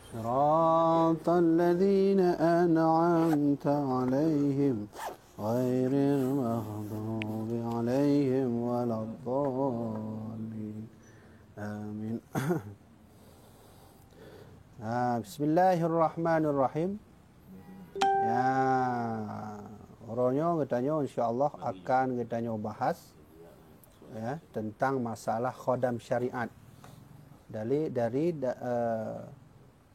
صراط الذين أنعمت عليهم غير المغضوب عليهم ولا الضالين آمين. Bismillahirrahmanirrahim. Ya, orangnya katanya insya-Allah akan katanya bahas ya tentang masalah khodam syariat dari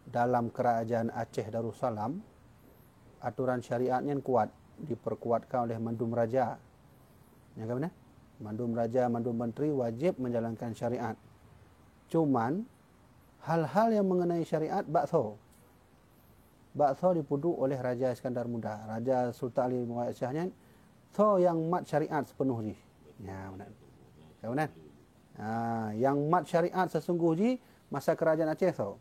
dalam kerajaan Aceh Darussalam. Aturan syariatnya kuat, diperkuatkan oleh Mandum Raja. Ya kan benar? Mandum Raja, Mandum Menteri wajib menjalankan syariat. Cuman hal-hal yang mengenai syariat bakso dipuduk oleh Raja Iskandar Muda, Raja Sultan Ali Muhammad Syahnya, so yang mat syariat sepenuh ji. Ya benar. Ya benar. Yang mat syariat sesungguh ji masa kerajaan Aceh so.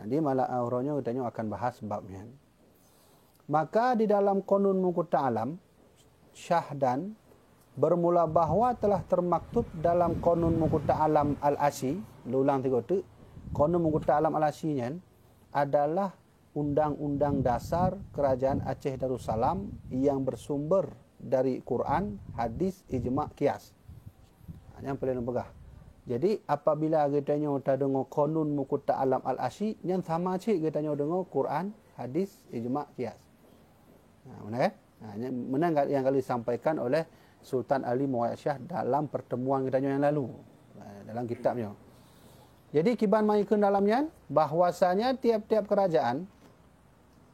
Dia malah orangnya katanya akan bahas babnya. Maka di dalam Qanun Muqta Alam Syahdan bermula bahawa telah termaktub dalam Qanun Muqta Alam Al-Asy, ulang tiga tu, Qanun Muqta Alam Al-Asy adalah undang-undang dasar kerajaan Aceh Darussalam yang bersumber dari Quran, hadis, ijma', qiyas. Yang paling pegah. Jadi apabila katanya kita dengar Qanun Muqta Alam Al-Asy yang sama cik katanya dengar Quran, hadis, ijma', qiyas. Benar kan? Benar yang kali disampaikan oleh Sultan Ali Muhammad Syah dalam pertemuan katanya yang lalu dalam kitabnya. Jadi kiban mengikut dalamnya bahwasanya tiap-tiap kerajaan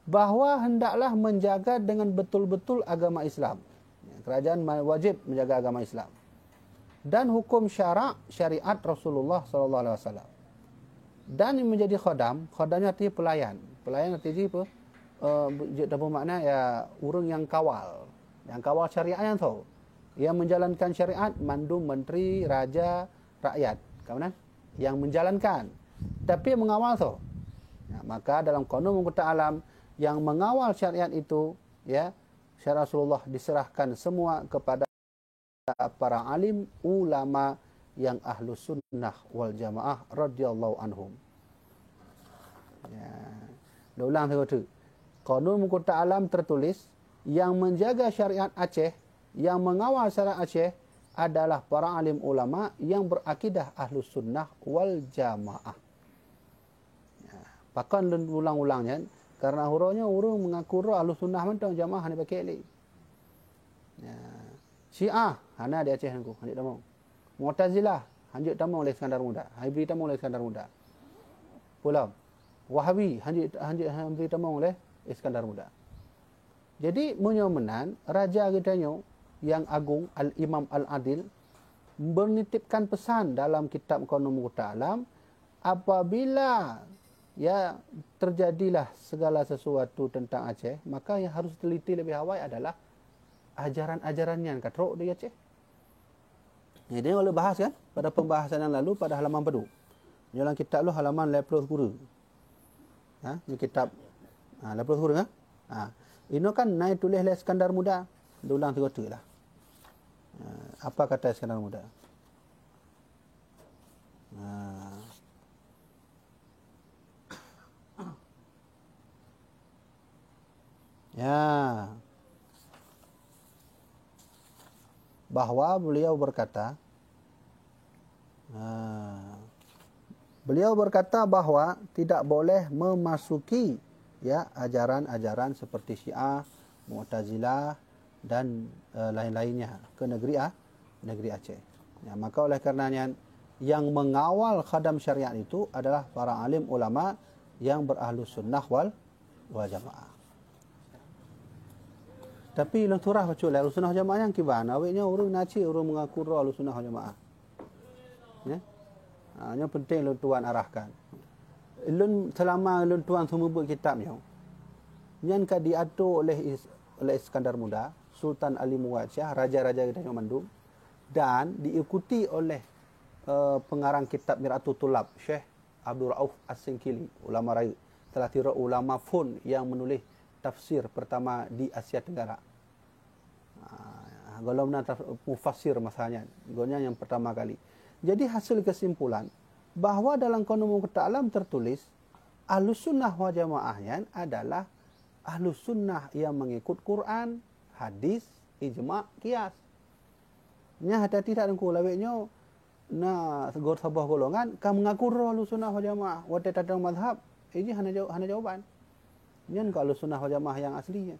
bahawa hendaklah menjaga dengan betul-betul agama Islam. Kerajaan wajib menjaga agama Islam dan hukum syariat Rasulullah sallallahu alaihi wasallam. Dan menjadi khodamnya artinya pelayan. Pelayan artinya apa? Apa makna ya orang yang kawal syariat yang tahu. Yang menjalankan syariat mandum menteri, raja, rakyat. Kawan yang menjalankan. Tapi mengawal tu. Ya, maka dalam Qanun Muqta Alam yang mengawal syariat itu ya syariat Rasulullah diserahkan semua kepada para alim ulama yang ahlu sunnah wal jamaah radhiyallahu anhum. Ya. Ulang tu. Qanun Muqta Alam tertulis yang menjaga syariat Aceh, yang mengawal syariat Aceh adalah para alim ulama yang berakidah ahlu sunnah wal jamaah. Ya. Bahkan ulang-ulangnya karena hurufnya orang mengaku ahlu sunnah mentang jamaah ni pakai ni. Ya. Syiah hana di Aceh aku, hanjut tamang. Mu'tazilah hanjut tamang oleh Iskandar Muda, Hibri tamang oleh Iskandar Muda. Pulau Wahabi hanjut Hibri tamang oleh Iskandar Muda. Jadi menyomenan raja kitanya yang agung Al-Imam Al-Adil menitipkan pesan dalam kitab Qanun Muqta Alam apabila ya terjadilah segala sesuatu tentang Aceh, maka yang harus teliti lebih awal adalah ajaran-ajarannya katrok di Aceh. Jadi kalau bahas kan pada pembahasan yang lalu pada halaman pedu. Dalam kitab lu halaman 80. Ini kitab 80 kan? Ini kan naik tulis oleh Iskandar Muda. Ulang tiga tu lah. Apa kata Iskandar Muda? Ya. Bahawa beliau berkata bahawa tidak boleh memasuki ya ajaran-ajaran seperti Syiah, Mu'tazilah dan lain-lainnya ke negeri Aceh. Ya, maka oleh karenanya yang mengawal khadam syariat itu adalah para alim ulama yang berahlu sunnah wal jamaah. Tapi lu turah macam lah ahlu sunnah jamaah yang kiban awaknya orang naci orang mengaku ahlu sunnah jamaah. Ya. Yang penting lu tuan arahkan. Ilun selama ilun tuan semua buat kitabnya. Yang kan diatur oleh Iskandar Muda, Sultan Ali Muhammad Syah, raja-raja kita yang mandum dan diikuti oleh pengarang kitab Mir'atul Tulab Syekh Abdul Rauf As-Singkili, ulama raya, telah tira ulama fun yang menulis tafsir pertama di Asia Tenggara. Golongan mufassir masanya, golongan yang pertama kali. Jadi hasil kesimpulan bahawa dalam Qanun Muqta Alam tertulis Ahlus sunnah wal jamaahnya adalah ahlus sunnah yang mengikut Quran, hadis, ijma', qiyas. Nya hati-hati tak dengku laweknya na segor sabah golongan kamu mengaku ahlus sunnah wal jamaah wa tatang mazhab. Ini hanya jawaban. Nyan ke ahlus sunnah wal jamaah yang aslinya.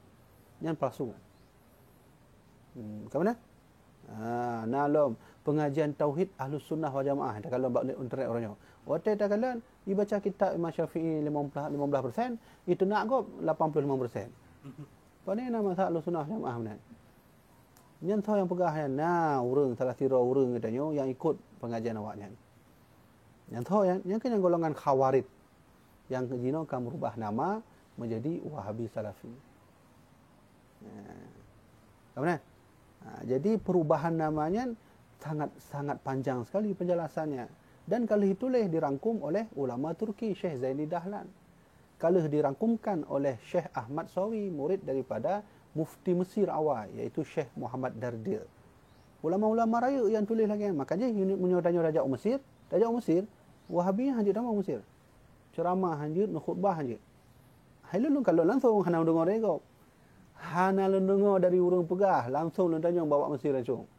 Nyan palsu. Ke mana? Nalom pengajian tauhid ahlus sunnah wal jamaah. Tak kalau bak internet orangnya. Waktu tak kalian dibaca kitab Imam Syafi'i 15%, itu nak kau 85%. Pani nama masalah ahlus sunnah wal jamaah benar. Nyan tahu yang pegah urang salah sira urang katanya yang ikut pengajian awaknya. Yang tahu yang kan yang golongan khawarij yang jino kan merubah nama menjadi Wahabi Salafi. Kemudian jadi perubahan namanya sangat panjang sekali penjelasannya. Dan kali itulah dirangkum oleh ulama Turki Syekh Zaini Dahlan. Kali dirangkumkan oleh Syekh Ahmad Sawi, murid daripada Mufti Mesir awal, iaitu Syekh Muhammad Dardir. Ulama-ulama raya yang tulis lagi. Makanya menyodanya Raja Mesir, Wahabi hanya nama Mesir. Ceramah hanya, khutbah hanya. Hai lu kalau langsung hana dengar rego. Hana dengar dari urang pegah, langsung tanya bawa Mesir langsung.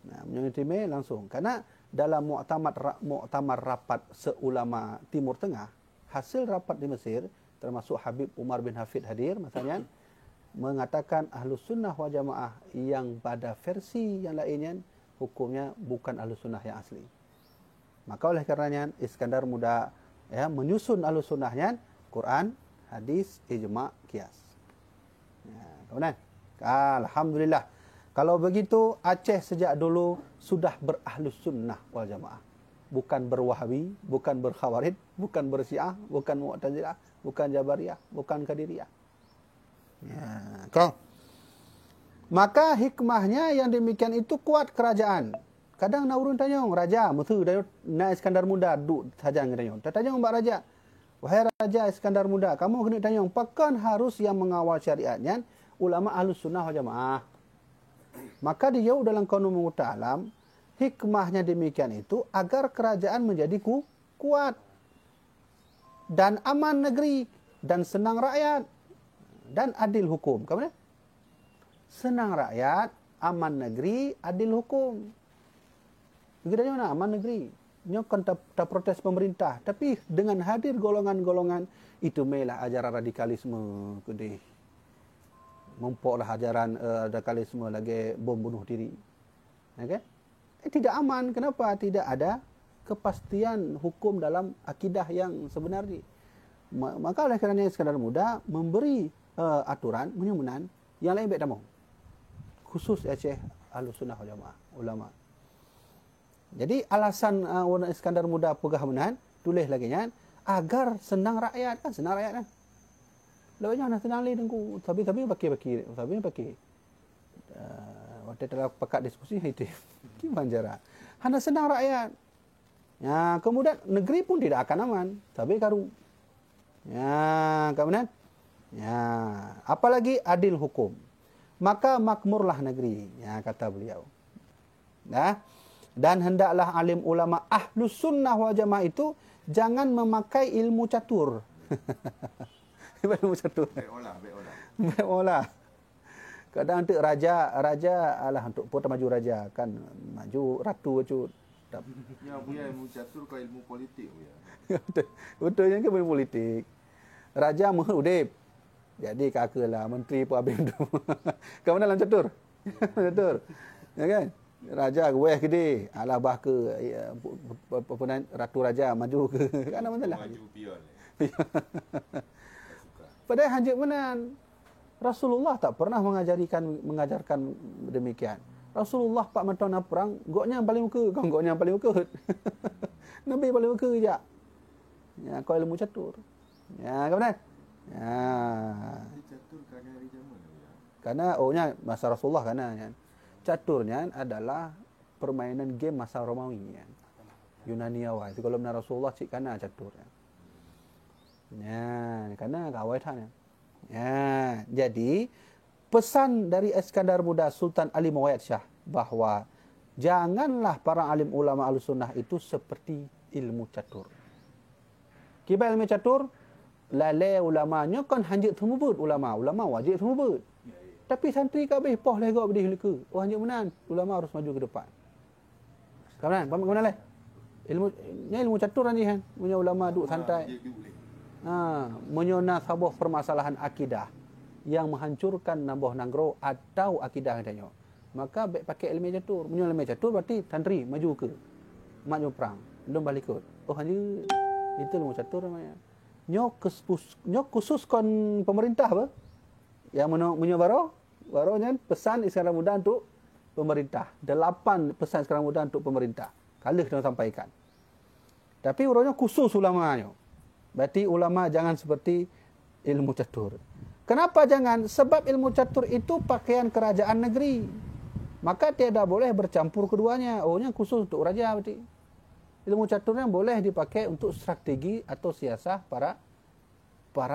Nah, menyangitime langsung. Karena dalam muktamar rapat seulama Timur Tengah, hasil rapat di Mesir, termasuk Habib Umar bin Hafid hadir, masanya mengatakan ahlus sunnah wal jamaah yang pada versi yang lainnya hukumnya bukan ahlus sunnah yang asli. Maka oleh karenanya Iskandar Muda menyusun ahlus sunnahnya Quran, hadis, ijma', qiyas. Kemudian alhamdulillah. Kalau begitu Aceh sejak dulu sudah berahlus sunnah wal jamaah. Bukan berwahabi, bukan berkhawarij, bukan bersyiah, bukan mu'tazilah, bukan jabariyah, bukan qadiriyah. Maka hikmahnya yang demikian itu kuat kerajaan. Kadang nak urun tanya raja, mutu na Iskandar Muda duk saja tanya. Tanya mbak raja. Wahai raja Iskandar Muda, kamu kena tanya, pakan harus yang mengawal syariatnya ulama ahlus sunnah wal jamaah. Maka dia dalam Qanun Mu'talam, hikmahnya demikian itu agar kerajaan menjadi kuat dan aman negeri dan senang rakyat dan adil hukum. Kemudian senang rakyat, aman negeri, adil hukum. Begitu mana aman negeri. Nyokan tak protes pemerintah, tapi dengan hadir golongan-golongan itu melah ajaran radikalisme kedih. Mempoklah ajaran radikalisme lagi bom bunuh diri. Okey? Tidak aman. Kenapa? Tidak ada kepastian hukum dalam akidah yang sebenarnya. Maka oleh kerana Iskandar Muda memberi aturan menyusunan yang lain baik tak mau. Khusus Aceh Ahlus Sunnah wal Jamaah ulama. Jadi alasan Iskandar Muda pegah menahan tulis lagi nya agar senang rakyat kan, senang rakyat kan. Lawanya nak senang lagi dengku. Tapi pakai. Waktu telah pekat diskusi itu. Gimana cara? Hanya senang rakyat. Ya, kemudian negeri pun tidak akan aman. Tapi karu. Ya, kemudian ya, apalagi adil hukum. Maka makmurlah negeri, ya kata beliau. Nah, dan hendaklah alim ulama ahlus sunnah wal jamaah itu jangan memakai ilmu catur. Ilmu catur. Baik olah. Kadang untuk raja alah untuk putar maju raja kan maju ratu acut. Ya punya ilmu catur ke ilmu politik ya. Betulnya ke ilmu politik. Raja mahu udip. Jadi kakalah menteri pun habis tu. Kau mana dalam catur? Catur. Ya kan? Raja weh gede, alah bah ke ratu raja maju ke. Kan apa masalah? Maju pion. Padahal hanjit menan. Rasulullah tak pernah mengajarkan demikian. Rasulullah pak matana perang, goknya paling muka, goknya paling muka. Nabi paling muka je. Ya, kau ilmu catur. Ya, kemudian. Ya. Catur kerana hari zaman ya. Karena ohnya masa Rasulullah karena caturnya adalah permainan game masa Romawi ya. Yunani awal. Itu kalau benar Rasulullah cik kana caturnya. Ya, karena kawaitannya. Ya, jadi pesan dari Iskandar Muda Sultan Ali Muayyad Shah bahawa janganlah para alim ulama Ahlussunnah itu seperti ilmu catur. Kibai ilmu catur, lalai ulamanya kan hanjit temubut ulama. Ulama wajib temubut. Tapi santri kabeh poh legok berdih leka. Oh hanjit menan, ulama harus maju ke depan. Kawan, faham ke mana leh? Ilmu catur ni kan, punya ulama duk santai. Menyona sabuh permasalahan akidah yang menghancurkan nambah nanggro atau akidah katanya. Maka baik pakai ilmu catur. Punya ilmu catur berarti santri maju ke maju perang. Belum balik ikut. Oh hanjit. Itu ilmu catur namanya. Nyok khusus kon pemerintah apa? Yang punya baronya pesan Iskandar Muda untuk pemerintah. 8 pesan Iskandar Muda untuk pemerintah. Kalih dia sampaikan. Tapi urutnya khusus ulamanya. Berarti ulama jangan seperti ilmu catur. Kenapa jangan? Sebab ilmu catur itu pakaian kerajaan negeri. Maka tiada boleh bercampur keduanya. Ohnya khusus untuk raja berarti. Ilmu caturnya boleh dipakai untuk strategi atau siasah para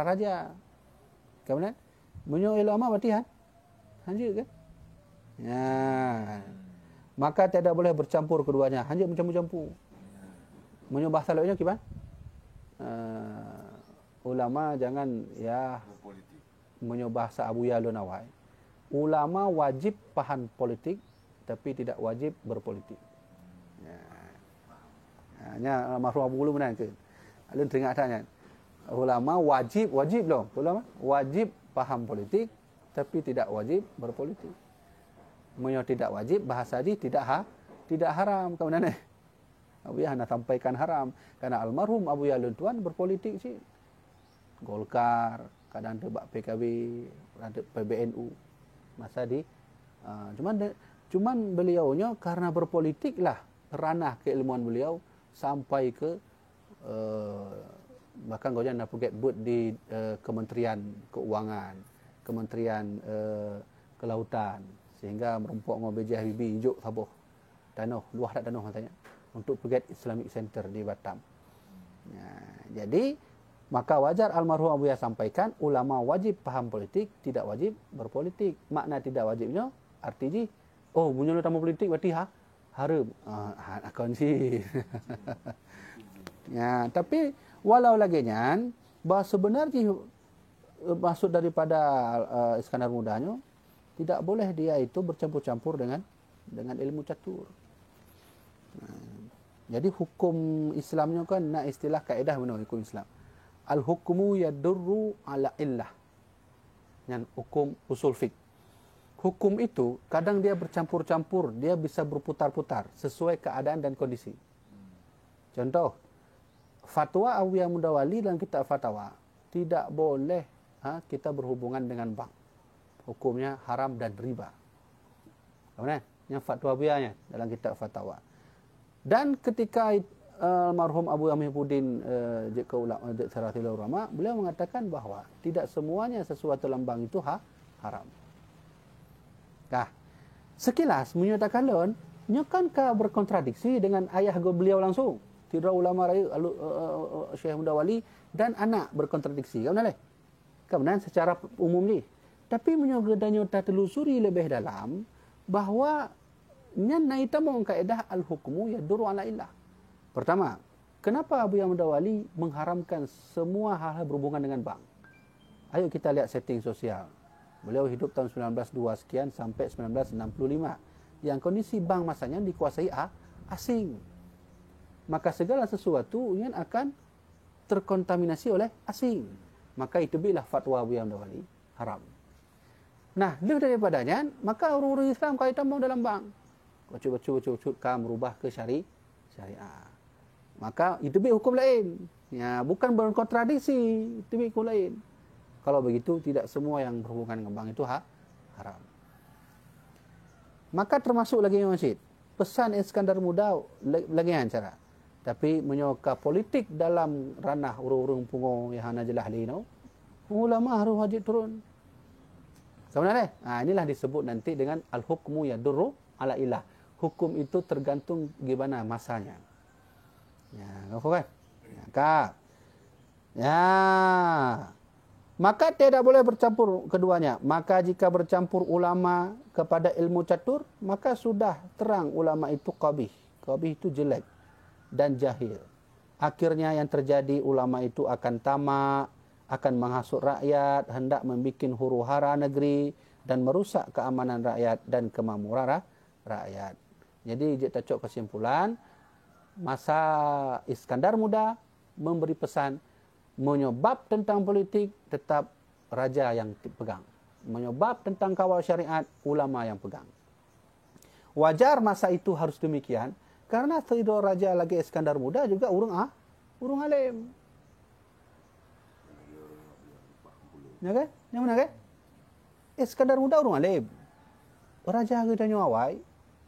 raja. Kemudian, menyo ulama berarti hanjir kan? Ya. Maka tiada boleh bercampur keduanya. Hanjir mencampur-campur. Menyo bahasa lainnya gimana? Ulama jangan menyo bahasa Abu Ya Lunawai. Ulama wajib paham politik tapi tidak wajib berpolitik. Hanya mahrum Abu Ulu benar ke? Alun teringat tanya. Ulama wajib loh. Ulama wajib paham politik tapi tidak wajib berpolitik. Menyo tidak wajib bahasa di tidak haram. Kemudian Abu Ya nak sampaikan haram karena almarhum Abu Ya Lun Tuan berpolitik sih. Golkar, kadang tebak PKB, ada PBNU. Masa di cuman beliaunya karena berpolitik lah ranah keilmuan beliau sampai ke bahkan kau jangan forget di Kementerian Keuangan, Kementerian Kelautan, sehingga merumpuk dengan B.J. Habibie hijau sabuh danau luah tak danau katanya untuk Forget Islamic Center di Batam. Jadi maka wajar almarhum Abu Ya sampaikan ulama wajib paham politik, tidak wajib berpolitik. Makna tidak wajibnya artinya punya tamu politik berarti haram. Akon sih. Ya, tapi walau lagi nyan bahawa sebenarnya maksud daripada Iskandar Mudanya tidak boleh dia itu bercampur-campur dengan ilmu catur. Jadi hukum Islamnya kan nak istilah kaedah mana hukum Islam. Al-hukmu yadurru ala illah. Yang hukum usul fiqh. Hukum itu kadang dia bercampur-campur, dia bisa berputar-putar sesuai keadaan dan kondisi. Contoh, fatwa Abu Ya Mudawali dalam kitab fatwa tidak boleh kita berhubungan dengan bank. Hukumnya haram dan riba. Kemudian yang fatwa Abu Ya dalam kitab fatwa. Dan ketika almarhum Abu Amiruddin Saratil Ulama, beliau mengatakan bahawa tidak semuanya sesuatu dalam bank itu haram. Nah, sekilas menyatakan lon, nyokan berkontradiksi dengan ayah beliau langsung. Tidak ulama raya Syekh Mudawali dan anak berkontradiksi. Kemudian secara umum ni. Tapi menyogedanya telusuri lebih dalam bahawa nyan ita mau kaedah al-hukmu yadurru ala illah. Pertama, kenapa Abu Ya Mudawali mengharamkan semua hal-hal berhubungan dengan bank? Ayo kita lihat setting sosial. Beliau hidup tahun 1902 sekian sampai 1965. Yang kondisi bank masanya dikuasai asing. Maka segala sesuatu yang akan terkontaminasi oleh asing. Maka itu bila fatwa Abu Ya Mudawali haram. Nah, lebih daripadanya, maka orang-orang Islam kaitan mau dalam bank. Baca-baca merubah ke syariah. Maka itu hukum lain. Ya, bukan berkontradiksi, itu hukum lain. Kalau begitu tidak semua yang berhubungan dengan bank itu haram. Maka termasuk lagi masjid. Pesan Iskandar Muda lagi cara. Tapi menyoka politik dalam ranah urung-urung pungo yang hana jelah lino, ulama harus wajib turun. Sebenarnya, inilah disebut nanti dengan al-hukmu yadurru ala ilah. Hukum itu tergantung gimana masanya. Ya, kan? Ya. Maka tidak boleh bercampur keduanya. Maka jika bercampur ulama kepada ilmu catur, maka sudah terang ulama itu qabih. Qabih itu jelek dan jahil. akhirnya yang terjadi ulama itu akan tamak, akan menghasut rakyat, hendak membuat huru-hara negeri dan merusak keamanan rakyat dan kemakmuran rakyat. Jadi kita cok kesimpulan, masa Iskandar Muda memberi pesan menyebab tentang politik tetap raja yang pegang. Menyebab tentang kawal syariat ulama yang pegang. Wajar masa itu harus demikian karena Tidor Raja lagi Iskandar Muda juga urung alim. Ya kan? Yang mana kan? Iskandar Muda urung alim. Raja kita nyawai,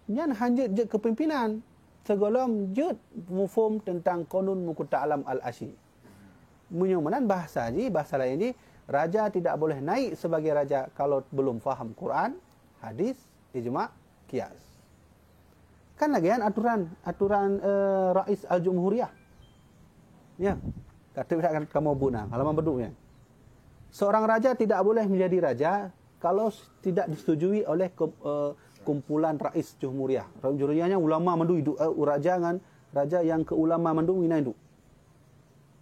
nyan hanjut je kepimpinan. Segolom jut mufum tentang konun mukuta alam al-asyi. Menyumanan bahasa lain ni, raja tidak boleh naik sebagai raja kalau belum faham Quran, hadis, ijma', qiyas. Kan lagi kan aturan Rais Al-Jumhuriyah. Ya. Kata kamu buna, halaman berdua. Seorang raja tidak boleh menjadi raja kalau tidak disetujui oleh kumpulan Rais Jumhuriyah. Rais Jumhuriyahnya ulama mandu hidup raja kan, raja yang ke ulama mandu ngina hidup.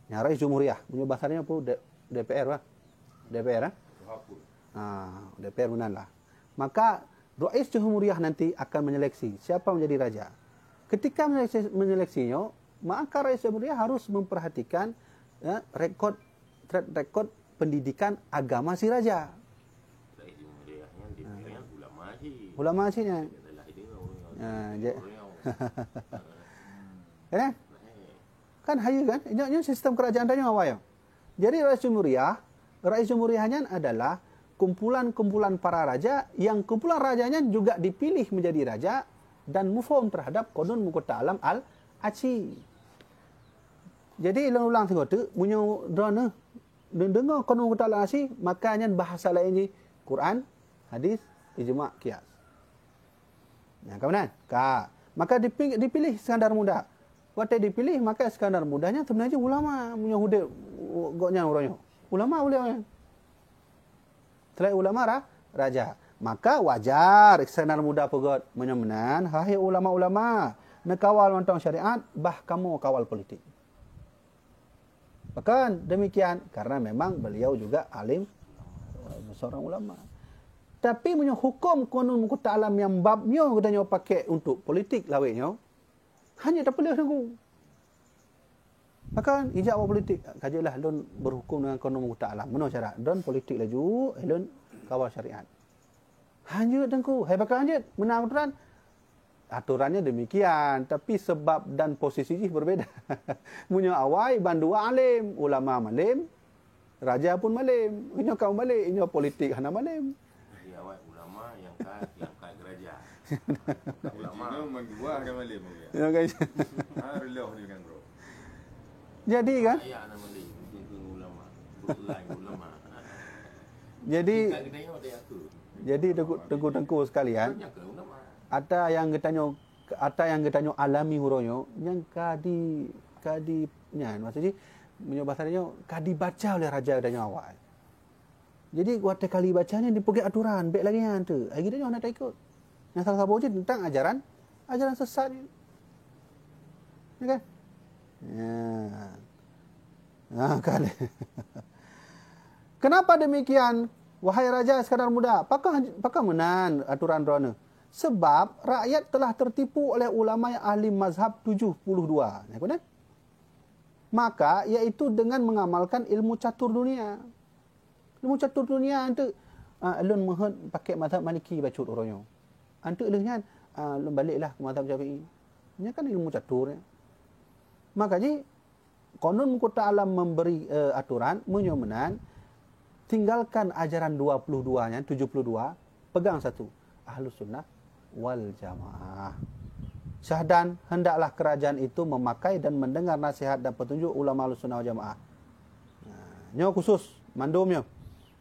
Ya, Rais Jumhuriyah. Punya bahasanya apa? DPR lah. DPR DPR lah. Maka Rais Jumhuriyah nanti akan menyeleksi siapa menjadi raja. Ketika menyeleksinya, maka Rais Jumhuriyah harus memperhatikan rekod pendidikan agama si raja. Rais Jumhuriyahnya DPR ulama sih. Ulama sihnya. Kan hayu kan? Ini sistem kerajaan tanya apa ya? Jadi Rais Jumhuriyahnya adalah kumpulan-kumpulan para raja yang kumpulan rajanya juga dipilih menjadi raja dan mufhum terhadap konun mukuta alam al-asyi. Jadi ulang-ulang tengok tu punya drone dengar konun mukuta alam al-asyi, makanya bahasa lain ni Quran, hadis, ijma', qiyas. Nah, kemudian maka dipilih Iskandar Muda. Waktu dipilih maka Iskandar Mudanya sebenarnya ulama punya hudud goknya orangnya. Ulama boleh. Selain ulama raja. Maka wajar Iskandar Muda pegot menyemenan, hai ulama-ulama, nak kawal tentang syariat, bah kamu kawal politik. Bahkan demikian karena memang beliau juga alim, seorang ulama. Tapi punya hukum konun mukuta alam yang babnya katanya pakai untuk politik laweknya, hanya tak boleh tunggu. Maka ijak awak politik, kajilah don berhukum dengan konun mukuta alam. Mana cara? Don politik laju, don kawal syariat. Hanya tengku, hai bakal hanya menang aturan. Aturannya demikian, tapi sebab dan posisi berbeda. Punya awai bandua alim, ulama malim, raja pun malim. Ini kau malim, ini politik hana malim. Ya awak ulama yang kait raja. Ulama mengbuah kan malim. Ya guys. Reloh ni kan bro. Jadi kan? Ya ana malim, ulama. Ulama. Jadi kita tengok dia tu. Jadi tengku sekalian, ada yang ketanya alami huronyo yang kadi nya maksudnya bahasanya kadi baca oleh raja katanya awal. Jadi waktu kali bacanya dipakai aturan baik lagi yang tu. Lagi dia nak ikut. Yang salah satu je tentang ajaran sesat ni. Ya kan? Ya. Kan. Kenapa demikian? Wahai Raja Iskandar Muda, apakah menan aturan rona? Sebab rakyat telah tertipu oleh ulama yang ahli mazhab 72. Ya, kan? Maka iaitu dengan mengamalkan ilmu catur dunia. Ilmu catur dunia itu alun mohon pakai mazhab Maliki bacut orangnya. Antu elehnya alun baliklah ke mazhab Syafi'i. Ini kan ilmu catur ya. Makanya konon mukuta alam memberi aturan menyomenan tinggalkan ajaran 22-nya, 72, pegang satu. Ahlus Sunnah wal Jamaah. Syahdan, hendaklah kerajaan itu memakai dan mendengar nasihat dan petunjuk ulama Ahlus Sunnah wal Jamaah. Nyo khusus, mandumnya.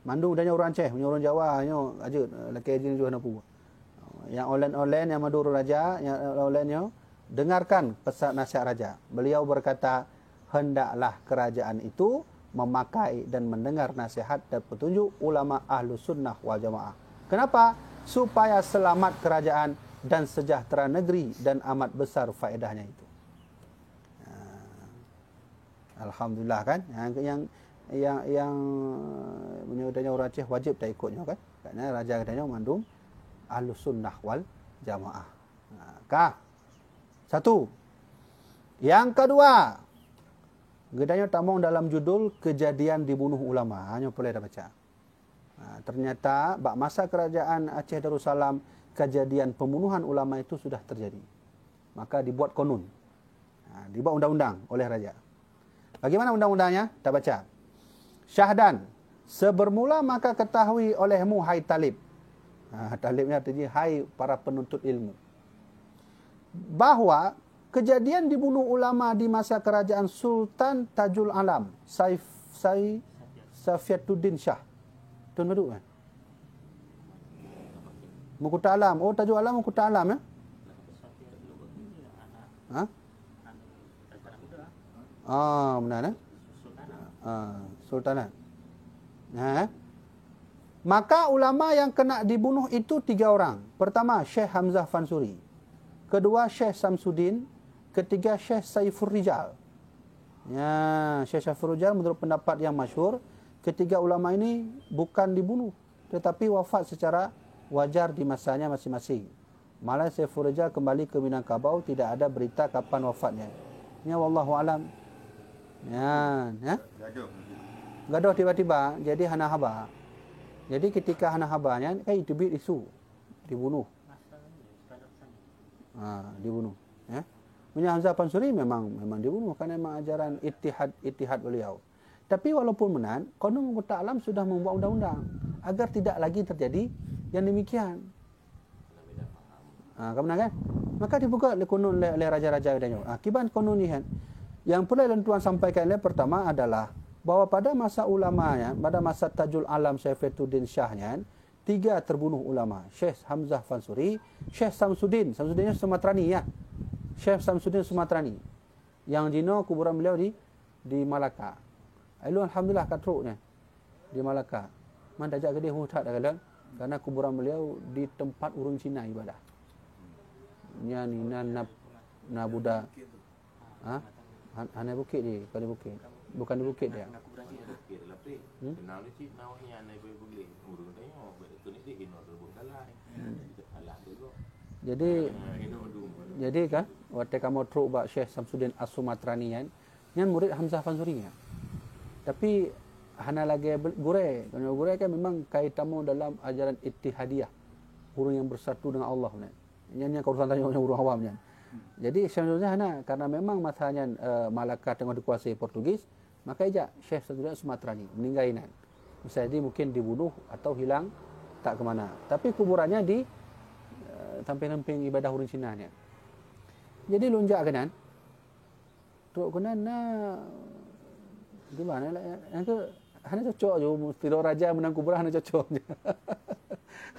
Mandum udahnya orang Aceh, punya orang Jawa, nyo aja laki aja juga napu. Yang online yang madur raja, yang online-nya dengarkan pesan nasihat raja. Beliau berkata, hendaklah kerajaan itu memakai dan mendengar nasihat dan petunjuk ulama Ahlus Sunnah wal Jamaah. Kenapa? Supaya selamat kerajaan dan sejahtera negeri dan amat besar faedahnya itu. Alhamdulillah kan. Yang menyebutnya orang Aceh wajib tak ikutnya kan. Kerana raja katanya mandum Ahlus Sunnah wal Jamaah. Kah? Satu. Yang kedua, gedanya tamong dalam judul kejadian dibunuh ulama. Hanya boleh dah baca. Ternyata masa kerajaan Aceh Darussalam kejadian pembunuhan ulama itu sudah terjadi. Maka dibuat konun. Dibuat undang-undang oleh raja. Bagaimana undang-undangnya? Tak baca. Syahdan. Sebermula maka ketahui olehmu hai talib. Talibnya artinya hai para penuntut ilmu. Bahawa kejadian dibunuh ulama di masa kerajaan Sultan Tajul Alam, Safiatuddin Shah. Tuan Madu kan? Mukuta Alam. Oh, Tajul Alam Mukuta Alam ya? Benar eh? Sultanat. Maka ulama yang kena dibunuh itu 3 orang. Pertama, Syekh Hamzah Fansuri. Kedua, Syekh Samsudin. Ketiga, Syekh Saifur Rijal. Syekh Saifur Rijal menurut pendapat yang masyhur, ketiga ulama ini bukan dibunuh, tetapi wafat secara wajar di masanya masing-masing. Malah Saifur Rijal kembali ke Minangkabau, tidak ada berita kapan wafatnya. Ya, wallahu alam. Gaduh tiba-tiba jadi hana haba. Jadi ketika hana habanya itu isu dibunuh. Dibunuh, ya. Punya Hamzah Fansuri memang dibunuh kerana memang ajaran ittihad beliau. Tapi walaupun menan, Qanun Muqta Alam sudah membuat undang-undang agar tidak lagi terjadi yang demikian. Kamu kan? Maka dibuka oleh raja-raja dan akibat konun ni kan. Yang perlu Tuan sampaikan pertama adalah bahawa pada masa ulamanya, pada masa Tajul Alam Safiatuddin Shahnya, 3 terbunuh ulama. Syekh Hamzah Fansuri, Syekh Samsudin Sumatrani ya. Syekh Samsudin Sumatrani. Yang dino kuburan beliau di Malaka. Alhamdulillah katruknya di Malaka. Man dajak gede hutat dah karena kuburan beliau di tempat urung Cina ibadah. Nya ni na Buddha. Hana bukit ni, kalau bukit. Bukan di bukit dia. Jadi kan waktu kamu truk bak Syekh Samsudin As-Sumatrani yang murid Hamzah Fansuri nya. Tapi hana lagi gure. Kerana gure kan memang kaitanmu dalam ajaran ittihadiyah. Urang yang bersatu dengan Allah ni. Yang urusan tanya urang awamnya. Jadi sebenarnya hana karena memang masanya Malaka tengah dikuasai Portugis, maka ejak Syekh Samsudin Sumatrani meninggal inan. Jadi mungkin dibunuh atau hilang tak ke mana. Tapi kuburannya di samping-samping ibadah urang Cina ni. Jadi lonjak kanan. Tok kanan gimana lah yang ke hana cocok je tidur raja menang kuburan hana cocok je.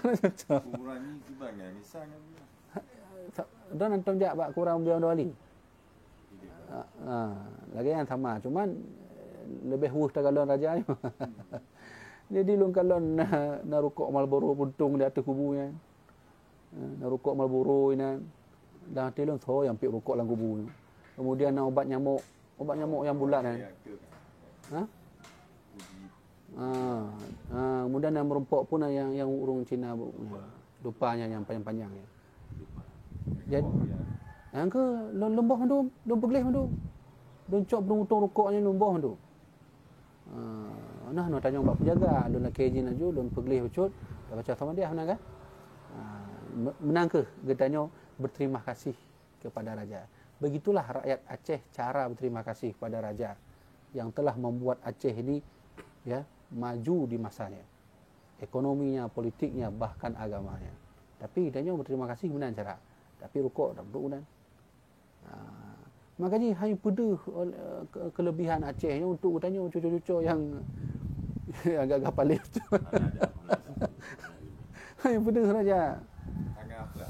Hana cocok. Kuburan ni gimana misalnya? Dan nonton jak bak kurang beliau wali. Lagi yang sama, cuman lebih wuh tagalon raja ni. Jadi lung kalon na rukuk Marlboro puntung di atas kubunya. Na rukuk Marlboro ina dah tilung tho yang pik rukuk dalam kubu. Kemudian na obat nyamuk yang bulat kan. Kemudian yang merumpok pun yang urung Cina lupanya yang panjang-panjang ya. Jadi yang ke lembah tu, lom pegelih tu. Don cok beruntung rukuknya lembah tu. Nah tanya bab penjaga, lon nak kejin aju, lon pegelih ucut, dah baca sama dia menang kan? Menang ke getanya berterima kasih kepada raja. Begitulah rakyat Aceh cara berterima kasih kepada raja yang telah membuat Aceh ini ya maju di masanya. Ekonominya, politiknya, bahkan agamanya. Tapi dia berterima kasih guna cara. Tapi rukuk tak duduk guna. Makanya hanya pada kelebihan Aceh ni untuk bertanya cucu-cucu yang agak-agak paling tu. Hanya pada raja. Tangan apa?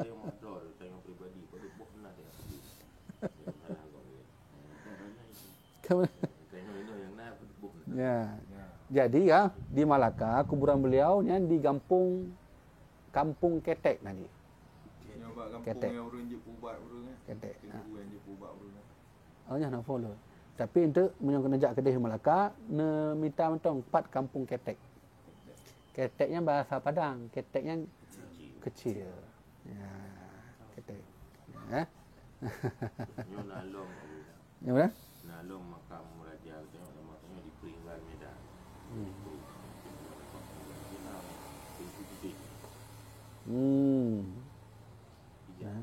Dia modal tengok pribadi pada buat benar dia. Tengok yang nak buat. Ya. Jadi ya di Malaka kuburan beliau ni di kampung Ketek tadi. Nyoba kampung Ketek. yang urang je pubat urang kan. Ketek. Yang je pubat urang. Oh nya nak follow. Tapi untuk menjak kedai Melaka, ne minta mentong 4 kampung ketek. Keteknya bahasa Padang, keteknya kecil. Ya, ketek. Ya. Nyo nalong. Ya benar? Nalong makam raja tengok makanya di Peringgan Medan. Ya.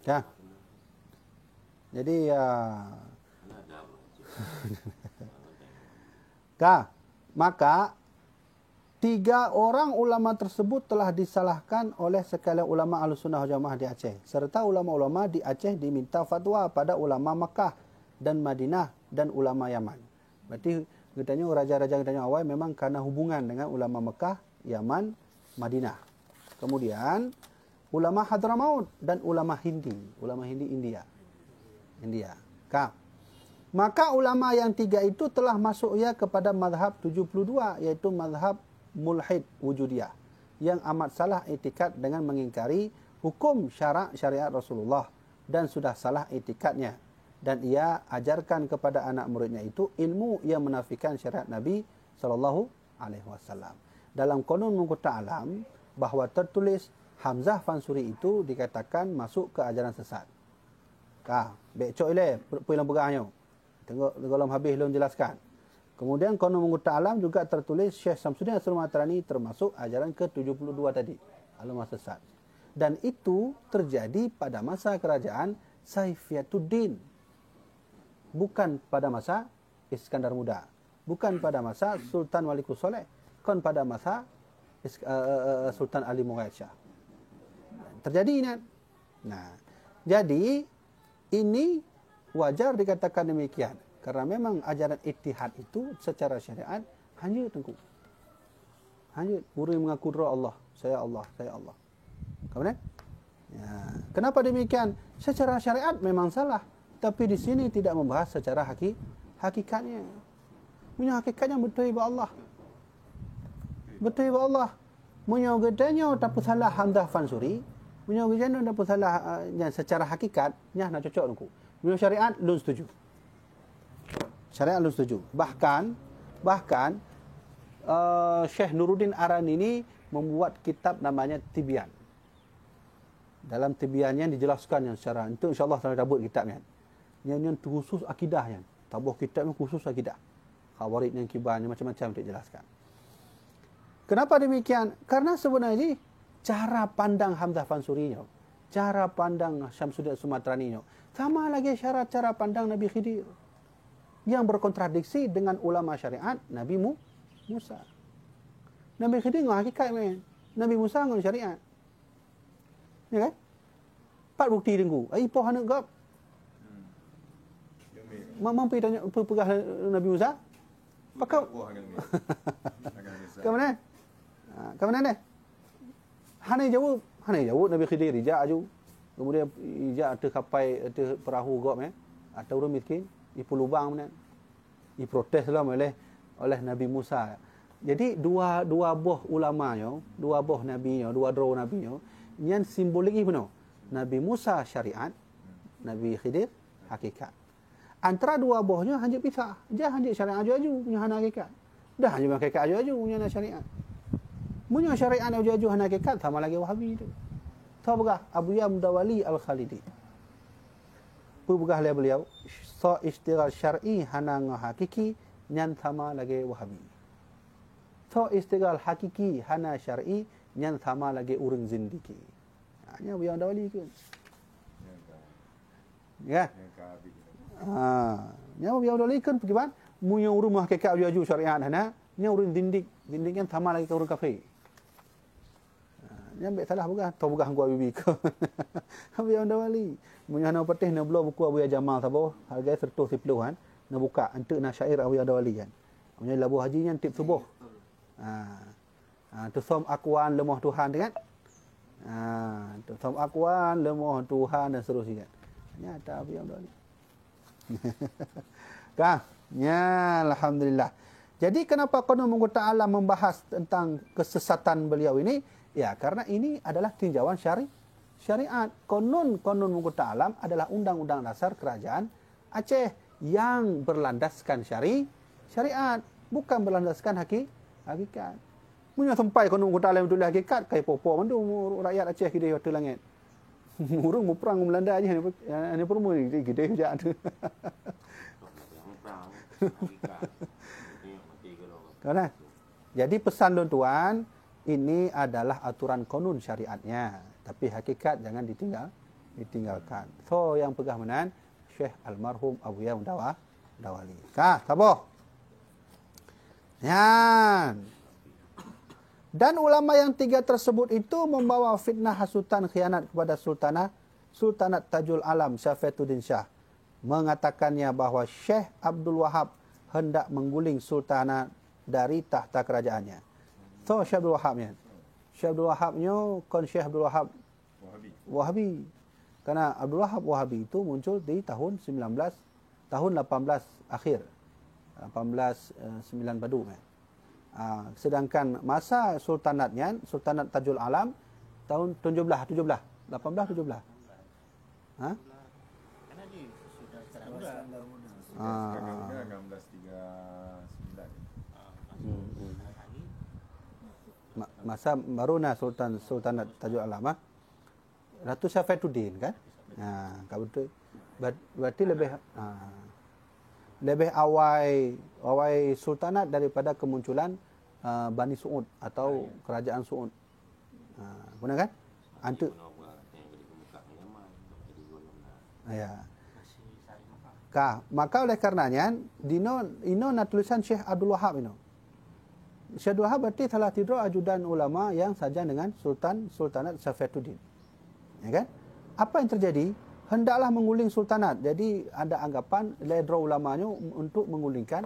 Ya. Jadi ya maka 3 orang ulama tersebut telah disalahkan oleh sekalian ulama Ahlussunnah wal Jamaah di Aceh, serta ulama-ulama di Aceh diminta fatwa pada ulama Makkah dan Madinah dan ulama Yaman. Berarti katanya raja-raja katanya awal memang karena hubungan dengan ulama Makkah, Yaman, Madinah. Kemudian ulama Hadramaut dan ulama Hindi India. Maka ulama yang 3 itu telah masuk ya kepada mazhab 72, yaitu mazhab mulhid wujudiyah, yang amat salah itikad dengan mengingkari hukum syariat Rasulullah dan sudah salah itikadnya, dan ia ajarkan kepada anak muridnya itu ilmu yang menafikan syariat Nabi SAW. Dalam Qanun Mughta Alam bahawa tertulis Hamzah Fansuri itu dikatakan masuk ke ajaran sesat. Bekcok ile pulang pegahnya. Tengok dalam habis belum jelaskan. Kemudian Qanun Mughta Alam juga tertulis Syekh Samsuddin As-Sulmatrani termasuk ajaran ke-72 tadi, agama sesat. Dan itu terjadi pada masa kerajaan Saifiatuddin. Bukan pada masa Iskandar Muda, bukan pada masa Sultan Walikus Soleh, bukan pada masa Sultan Ali Mughayat Shah. Terjadi ini. Nah, jadi ini wajar dikatakan demikian. Karena memang ajaran ittihad itu secara syariat hanyut tengku. Hanyut. Guru yang mengaku Allah. Saya Allah. Kemudian? Ya. Kenapa demikian? Secara syariat memang salah. Tapi di sini tidak membahas secara hakikatnya. Punya hakikatnya betul ibu Allah. Betul ibu Allah. Punya gedanya tapi salah Hamzah Fansuri. Punya gedanya tapi salah yang secara hakikatnya nak cocok tengku. Punya syariat belum setuju. Syariat belum setuju. Bahkan Syekh Nuruddin Aran ini membuat kitab namanya Tibyan. Dalam Tibyannya dijelaskan yang secara itu insya-Allah saya dabut kitabnya. Yang khusus akidahnya. Tabuh kitabnya khusus akidah. Khawarij yang kibarnya macam-macam dijelaskan. Kenapa demikian? Karena sebenarnya cara pandang Hamzah Fansuri, cara pandang Syamsuddin Sumatrani sama lagi cara pandang Nabi Khidir yang berkontradiksi dengan ulama syariat Nabi Musa. Nabi Khidir ngah hakikat men. Nabi Musa ngah syariat. Ya kan? 4 bukti tengku. Ai poh anak gap. Mampu tanya pegah Nabi Musa? Pakau. Ke mana? Ke mana ni? Hanai jawab Nabi Khidir ijak aju. Kemudian ijak terkapai perahu gap atau orang miskin ipu lubang mana? Diproteslah oleh Nabi Musa. Jadi dua buah ulamanya, dua buah nabinya, dua draw nabinya, yang simbolik itu Nabi Musa syariat, Nabi Khidir hakikat. Antara dua buahnya hanya pisah. Dia hanya syariat aju punya hakikat. Dah hanya hakikat aju punya syariat. Punya syariat aju hakikat sama lagi Wahabi itu. Tahu begah Abu Ya Mudawali Al-Khalidi. Begah beliau so istighal syar'i hana hakiki nyan sama lagi Wahabi. So istighal hakiki hana syar'i nyan sama lagi urang zindiki. Hanya Abu Ya Mudawali ke. Ya. Nya Abu Ya Mudawali kan pergi ban punya rumah hakikat aju syariat hana nya urang zindik yang sama lagi ke urang kafir. Yang salah bukan atau bukan gua bibi ke. Abu Ya Mudawali punya hana petih na belah buku Abu Ya Jamal sabo harga 110 kan na buka untuk na syair Abu Ya Mudawali kan. Punya labu haji yang tip subuh. Tu som akwan lemah Tuhan kan. Tu som akwan lemah Tuhan dan seterusnya. Nyata Abu Ya Mudawali. Kan? Ya alhamdulillah. Jadi kenapa Qanun Mughta Alam membahas tentang kesesatan beliau ini? Ya, karena ini adalah tinjauan syariat. Konun Muka Alam adalah undang-undang dasar kerajaan Aceh yang berlandaskan syariat, bukan berlandaskan hakikat. Punya sampai konun Muka Alam itu hakikat, kayak popo mandu rakyat Aceh gede hotel langit. Murung mu perang Belanda aja ni permu ni gede je ada. Karena jadi pesan tuan-tuan, ini adalah aturan konun syariatnya, tapi hakikat jangan ditinggalkan. So yang pegah menan Syekh almarhum Abu Yam Dawali. Kah, sabo? Yan. Dan ulama yang 3 tersebut itu membawa fitnah hasutan khianat kepada Sultanat Tajul Alam Syafiuddin Shah. Mengatakannya bahawa Syekh Abdul Wahab hendak mengguling sultanat dari tahta kerajaannya. So Syekh Abdul Wahabnya. Syekh Abdul Wahabnya kon Syekh Abdul Wahab Wahabi. Karena Abdul Wahab Wahabi itu muncul di tahun 18 akhir. 1809 Badu. Sedangkan masa sultanatnya, Sultanat Tajul Alam tahun 18 17. Ha? Karena dia sudah sekarang muda. 1639. Masa baruna Sultanat Tajul Alam, Ratu Syafiuddin kan? Betul. Berarti lebih awal sultanat daripada kemunculan Bani Suud atau kerajaan Suud. Benar kan? Antu. Ya. Maka oleh karenanya ino tulisan Syekh Abdul Wahab ino. Syekh Abdul Wahab berarti salah tidur ajudan ulama yang saja dengan Sultanat Syafiuddin. Ya kan? Apa yang terjadi? Hendaklah menguling sultanat. Jadi ada anggapan ledro ulamanya untuk mengulingkan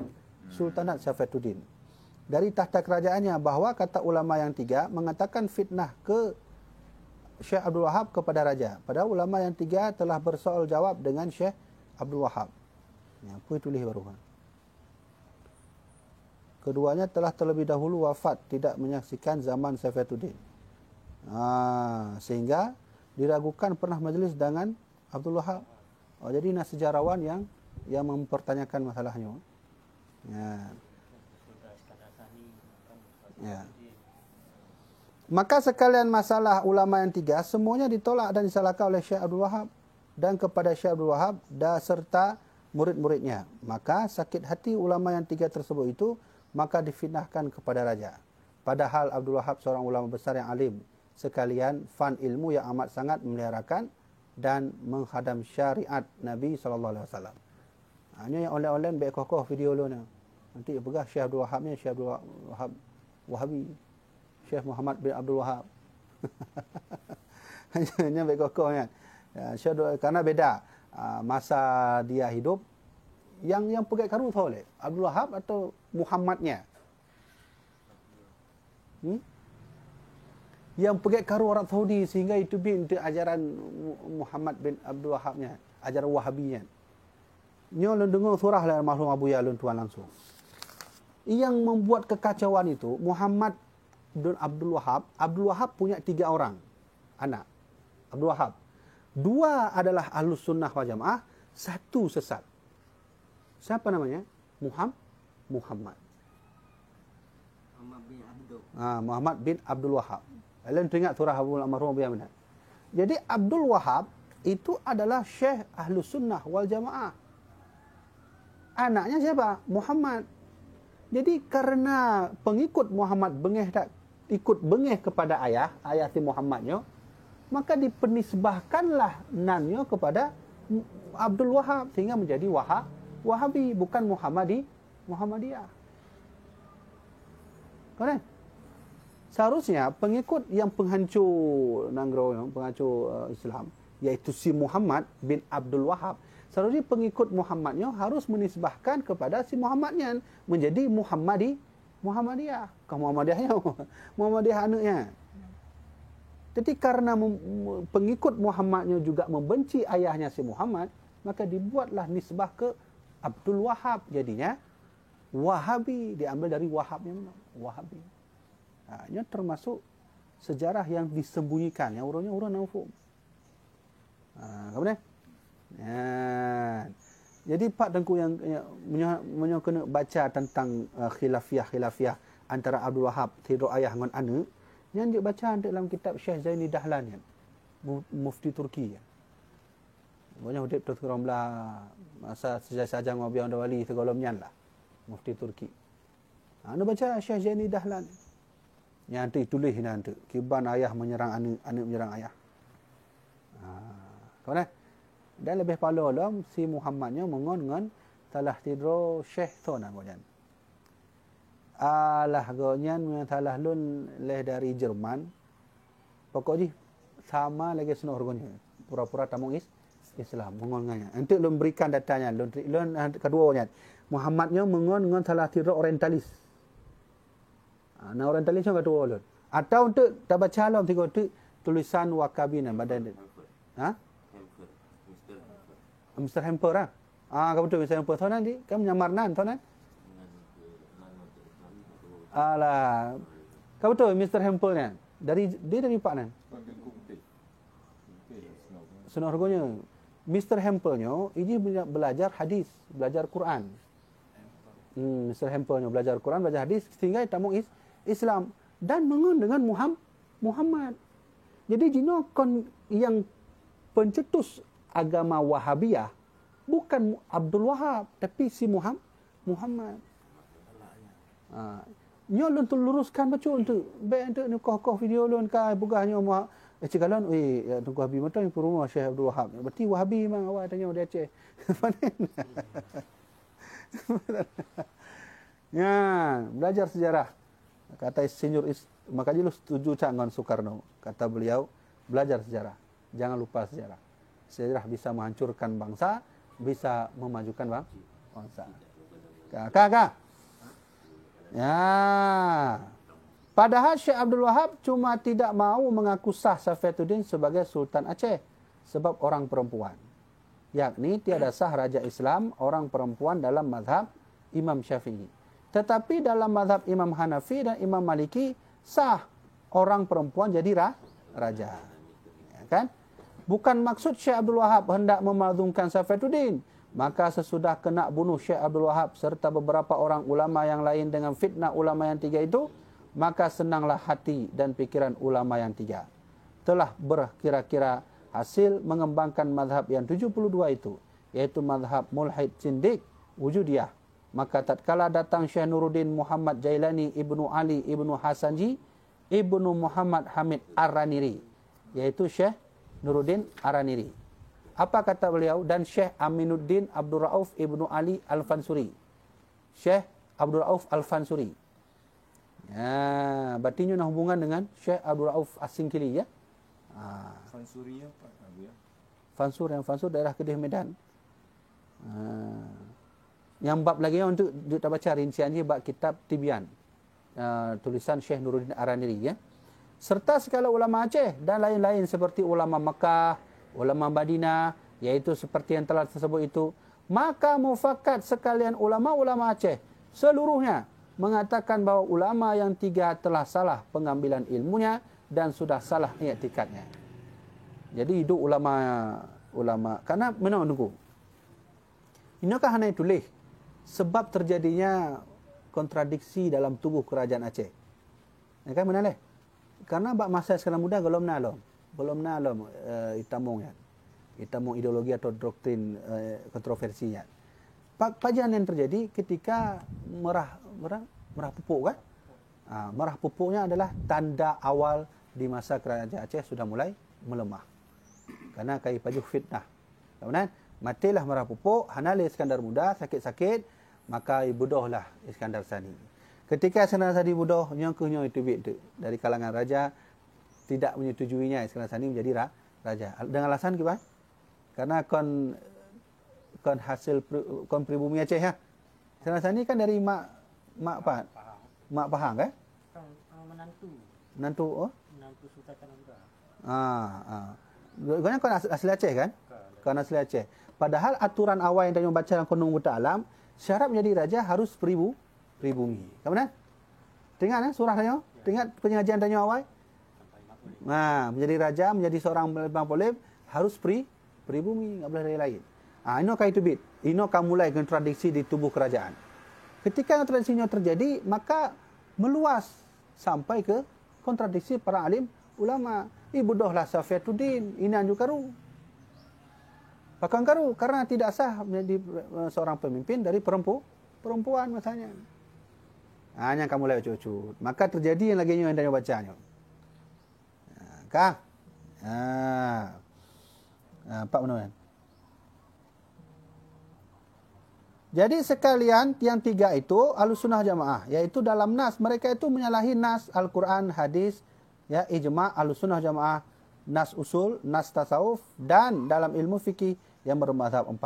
Sultanat Syafiuddin dari tahta kerajaannya, bahawa kata ulama yang 3 mengatakan fitnah ke Syekh Abdul Wahab kepada raja. Padahal ulama yang 3 telah bersoal jawab dengan Syekh Abdul Wahab. Apa tulis baru? Keduanya telah terlebih dahulu wafat, tidak menyaksikan zaman Syafiuddin. Sehingga diragukan pernah majlis dengan Abdul Wahab. Jadi sejarawan yang mempertanyakan masalahnya. Ya. Maka sekalian masalah ulama yang 3 semuanya ditolak dan disalahkan oleh Syekh Abdul Wahab dan kepada Syekh Abdul Wahab dan serta murid-muridnya. Maka sakit hati ulama yang 3 tersebut itu, maka difitnahkan kepada raja. Padahal Abdul Wahab seorang ulama besar yang alim, sekalian fan ilmu yang amat sangat memeliharakan dan menghadam syariat Nabi SAW. Hanya yang online-online baik kokoh video lu ni. Nanti pegah Syekh Abdul Wahab ni, Syekh Abdul Wahab Wahabi, Syekh Muhammad bin Abdul Wahab. Hanya baik kokoh kan. Karena beda masa dia hidup, yang pegang karu tahu leh, Abdul Wahab atau Muhammadnya. Yang pegang karu Arab Saudi sehingga itu binti ajaran Muhammad bin Abdul Wahabnya, ajaran Wahabinya. Nyo dengar surah lah almarhum Abu Ya tuan langsung. Yang membuat kekacauan itu Muhammad bin Abdul Wahab punya 3 orang anak. Abdul Wahab. 2 adalah Ahlus Sunnah wal Jamaah, 1 sesat. Siapa namanya? Muhammad bin Abdul Wahab. Kalian teringat surah almarhum Abu Yamin. Jadi Abdul Wahab itu adalah Syekh Ahlus Sunnah wal Jamaah. Anaknya siapa? Muhammad. Jadi karena pengikut Muhammad ikut bengih kepada ayah si Muhammadnya, maka dipenisbahkanlah nannya kepada Abdul Wahab sehingga menjadi Wahabi, bukan Muhammadiyah. Kan? Seharusnya pengikut yang penghancur Islam, yaitu si Muhammad bin Abdul Wahab, seharusnya pengikut Muhammadnya harus menisbahkan kepada si Muhammadnya menjadi Muhammadiyah. Muhammadiyah anaknya. Jadi karena pengikut Muhammadnya juga membenci ayahnya si Muhammad, maka dibuatlah nisbah ke Abdul Wahab. Jadinya Wahabi, diambil dari Wahabnya, Wahabi. Ini termasuk sejarah yang disembunyikan, yang orang nampak. Kemudian jadi Pak Tengku yang menyo kena baca tentang khilafiyah antara Abdul Wahab tiru ayah dengan anak yang dia baca dalam kitab Syekh Zaini Dahlan kan, mufti Turki. Banyak hidup tu orang belah masa saja ngobiang dah wali segolomnya lah, mufti Turki. Anda baca Syekh Zaini Dahlan. Yang tu tulis nanti kiban ayah menyerang anak menyerang ayah. Kemudian dan lebih pala dalam si Muhammadnya mengon dengan salah tidro Syekh tu nak gojan. Alah gonyan yang salah lun leh dari Jerman. Pokoknya sama lagi senor gonya. Pura-pura tamu Islam mengon nganya. Untuk lun berikan datanya lun keduanya. Muhammadnya mengon dengan salah tidro orientalis. Nah orientalis yang kedua lun. Atau untuk tak baca alam tiga tu tulisan Wakabi badan. Mr. Hamper lah. Kau betul Mr. Hamper. Tahu nanti kan menyamar nan, tahu nan? Alah. Kau betul Mr. Hamper ni. Dia dari Pak nan. Senang harganya. Mr. Hampernya ini belajar hadis, belajar Quran. Mr. Hampernya belajar Quran, belajar hadis sehingga tamu Islam dan mengun dengan Muhammad. Jadi jino kon yang pencetus agama Wahabiyah bukan Abdul Wahab tapi si Muhammad. Nyo lun tu luruskan baca untuk baik untuk ni kokoh video lun ka bugahnya mu cikalon tunggu Habib mata yang rumah Syekh Abdul Wahab. Berarti Wahabi memang awak tanya dia Aceh. Ya, belajar sejarah. Kata senior makanya lu setuju dengan Soekarno. Kata beliau, belajar sejarah. Jangan lupa sejarah. Sejarah bisa menghancurkan bangsa, bisa memajukan bangsa. Kakak. Ya. Padahal Syekh Abdul Wahab cuma tidak mau mengaku sah Safiyatuddin sebagai Sultan Aceh sebab orang perempuan. Yakni tiada sah raja Islam orang perempuan dalam mazhab Imam Syafi'i. Tetapi dalam mazhab Imam Hanafi dan Imam Maliki sah orang perempuan jadi raja. Ya kan? Bukan maksud Syekh Abdul Wahab hendak memadungkan Safiyatuddin. Maka sesudah kena bunuh Syekh Abdul Wahab serta beberapa orang ulama yang lain dengan fitnah ulama yang tiga itu, maka senanglah hati dan pikiran ulama yang tiga. Telah berkira-kira hasil mengembangkan mazhab yang 72 itu, yaitu mazhab Mulhid Sindik Wujudiyah. Maka tatkala datang Syekh Nuruddin Muhammad Jailani Ibnu Ali Ibnu Hasanji Ibnu Muhammad Hamid Ar-Raniri, yaitu Syekh Nuruddin Ar-Raniri. Apa kata beliau? Dan Syekh Aminuddin Abdul Rauf Ibnu Ali Al-Fansuri. Syekh Abdul Rauf Al-Fansuri. Ya, berarti nak hubungan dengan Syekh Abdul Rauf As-Singkili ya. Fansuri apa Abu ya? Fansur daerah Kedih Medan. Yang bab lagi untuk kita baca rinciannya bab kitab Tibyan. Tulisan Syekh Nuruddin Ar-Raniri ya. Serta segala ulama Aceh dan lain-lain seperti ulama Mekah, ulama Madinah, yaitu seperti yang telah tersebut itu. Maka mufakat sekalian ulama-ulama Aceh seluruhnya mengatakan bahawa ulama yang tiga telah salah pengambilan ilmunya dan sudah salah i'tikadnya. Jadi hidup ulama karena mana menunggu. Ini kan hanya tulis sebab terjadinya kontradiksi dalam tubuh kerajaan Aceh. Ya kan mana leh? Karena bak masa sekarang muda belum nalom itamung ideologi atau doktrin kontroversinya. Pajan yang terjadi ketika merah pupuk kan? Merah pupuknya adalah tanda awal di masa kerajaan Aceh sudah mulai melemah. Karena kai paju fitnah. Kemudian matilah merah pupuk, Hanali Iskandar Muda sakit-sakit, maka ibudohlah Iskandar Sani. Ketika Iskandar Sani budoh, nyongkuhnya itu dari kalangan raja tidak menyetujuinya Iskandar Sani menjadi raja. Dengan alasan gimana? Karena kon hasil pribumi Aceh ya. Iskandar Sani kan dari mak Pahang kan? Menantu Sultan Kananda. Bukannya kon asli Aceh kan? Kon asli Aceh. Padahal aturan awal yang tadi membaca dalam Konung Buta Alam, syarat menjadi raja harus pribumi. Kemudian? Tengok surah tanya? Tengok pengajian tanya awal? Menjadi raja, menjadi seorang Bang Polib harus Peribumi, tak boleh lain-lain. Ino kah itu bit. Ino akan mulai kontradiksi di tubuh kerajaan. Ketika kontradiksinya terjadi, maka meluas sampai ke kontradiksi para alim ulama. Bodohlah Safiatuddin, inan juga karu. Pakang karu karena tidak sah menjadi seorang pemimpin dari perempuan masanya. Hanya kamu mulai cucut. Maka terjadi yang lagi yang anda bacanya. Kah? Pak Menuan. Jadi sekalian yang tiga itu Ahlussunnah Jamaah, yaitu dalam nas mereka itu menyalahi nas Al-Quran, hadis, ya ijma' Ahlussunnah Jamaah, nas usul, nas tasawuf dan dalam ilmu fikih yang bermadzhab 4.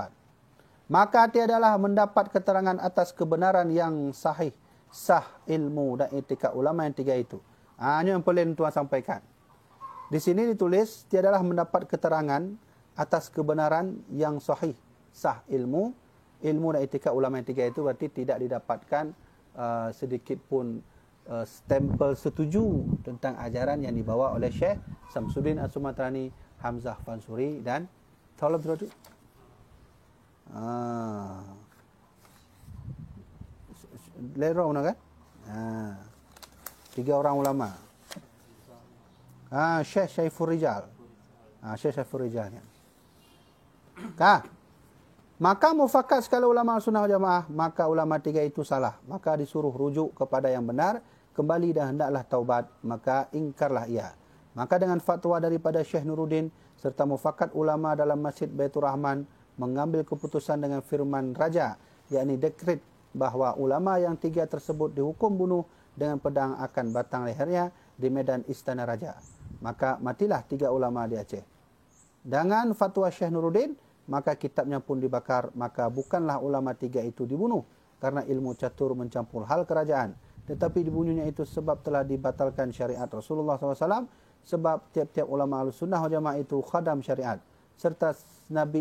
Maka tiadalah mendapat keterangan atas kebenaran yang sahih, sah ilmu dan etika ulama yang tiga itu. Ini yang boleh tuan sampaikan. Di sini ditulis tiadalah mendapat keterangan atas kebenaran yang sahih, sah ilmu dan etika ulama yang tiga itu berarti tidak didapatkan sedikit pun stempel setuju tentang ajaran yang dibawa oleh Syekh Samsuddin As-Sumatrani, Hamzah Fansuri dan Talib Zuradu. Lero mana kan? Tiga orang ulama. Syekh Syaifur Rijal. Syekh Syaifur Rijal. Maka mufakat sekali ulama Sunnah Jamaah, maka ulama tiga itu salah. Maka disuruh rujuk kepada yang benar, kembali dan hendaklah taubat, maka ingkarlah ia. Maka dengan fatwa daripada Syekh Nuruddin serta mufakat ulama dalam Masjid Baitur Rahman mengambil keputusan dengan firman raja, yakni dekret bahawa ulama yang tiga tersebut dihukum bunuh dengan pedang akan batang lehernya di medan istana raja. Maka matilah tiga ulama di Aceh. Dengan fatwa Syekh Nuruddin, maka kitabnya pun dibakar, maka bukanlah ulama tiga itu dibunuh karena ilmu catur mencampur hal kerajaan, tetapi dibunuhnya itu sebab telah dibatalkan syariat Rasulullah SAW, sebab tiap-tiap ulama Ahlussunnah wal Jamaah itu khadam syariat, serta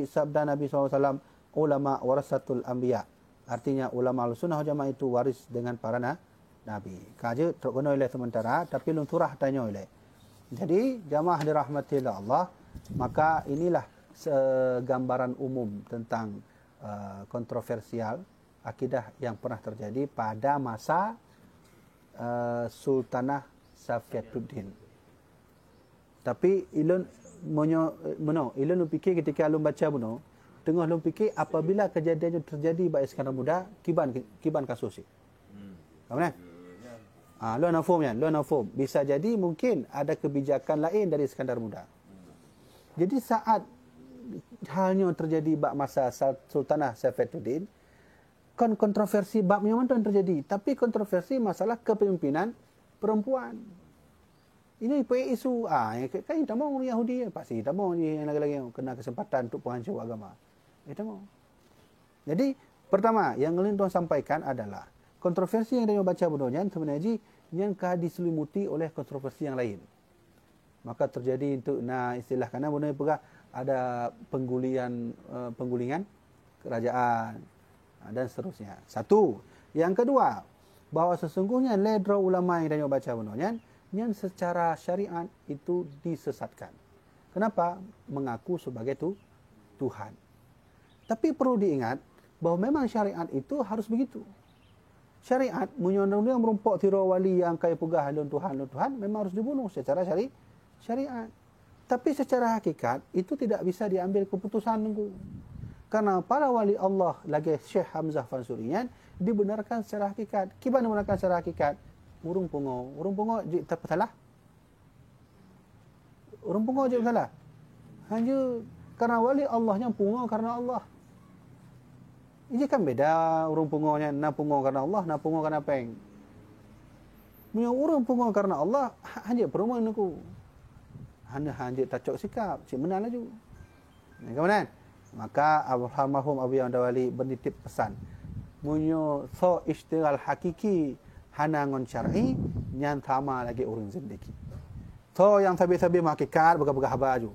sabda Nabi SAW, ulama warasatul anbiya, artinya ulama Ahlussunnah wal Jamaah itu waris dengan para nabi. Kaje terkena oleh sementara, tapi lunturah tanya oleh. Jadi jamaah dirahmati Allah, maka inilah gambaran umum tentang kontroversial akidah yang pernah terjadi pada masa Sultanah Safiatuddin. Tapi ilun ilun fikir ketika ilun baca buno, tengah ilun fikir apabila kejadian itu terjadi pada Iskandar Muda, kiban kasus. Kamu kan? Luar nafumnya, luar nafum. Bisa jadi mungkin ada kebijakan lain dari Iskandar Muda. Jadi saat halnya terjadi bab masa Sultanah Safiatuddin, kontroversi babnya mana yang terjadi, tapi kontroversi masalah kepemimpinan perempuan. Ini isu kan kita mau orang Yahudi, pasti kita mau yang lagi-lagi kena kesempatan untuk penghancur agama. Kita mau. Jadi pertama yang ingin tuan sampaikan adalah kontroversi yang dia baca bodohnya sebenarnya yang diselimuti oleh kontroversi yang lain. Maka terjadi untuk istilah karena bodohnya pegah ada penggulingan kerajaan dan seterusnya. Satu. Yang kedua, bahawa sesungguhnya ledro ulama yang dia baca bodohnya yang secara syariat itu disesatkan. Kenapa? Mengaku sebagai Tuhan. Tapi perlu diingat bahawa memang syariat itu harus begitu. Syariat menyondong yang merumpok tiro wali yang kaya pegah halun Tuhan memang harus dibunuh secara syariat. Tapi secara hakikat itu tidak bisa diambil keputusan nunggu. Karena para wali Allah lagi Syekh Hamzah Fansurian dibenarkan secara hakikat. Kiban dibenarkan secara hakikat? Urung pungo je tak salah. Urung pungo je salah. Hanya karena wali Allahnya pungo karena Allah. Ini kan beda urung pungonya, na pungo karena Allah, na pungo karena peng. Punya urung pungo karena Allah, hanya promo nuku. Hanya tacok sikap, cik menang laju. Kemudian, maka almarhum Abu Yandawali bernitip pesan. Munyo so istighal hakiki hanangon syar'i nyan sama lagi urung zindiki. So yang tabi-tabi makikat begah-begah baju.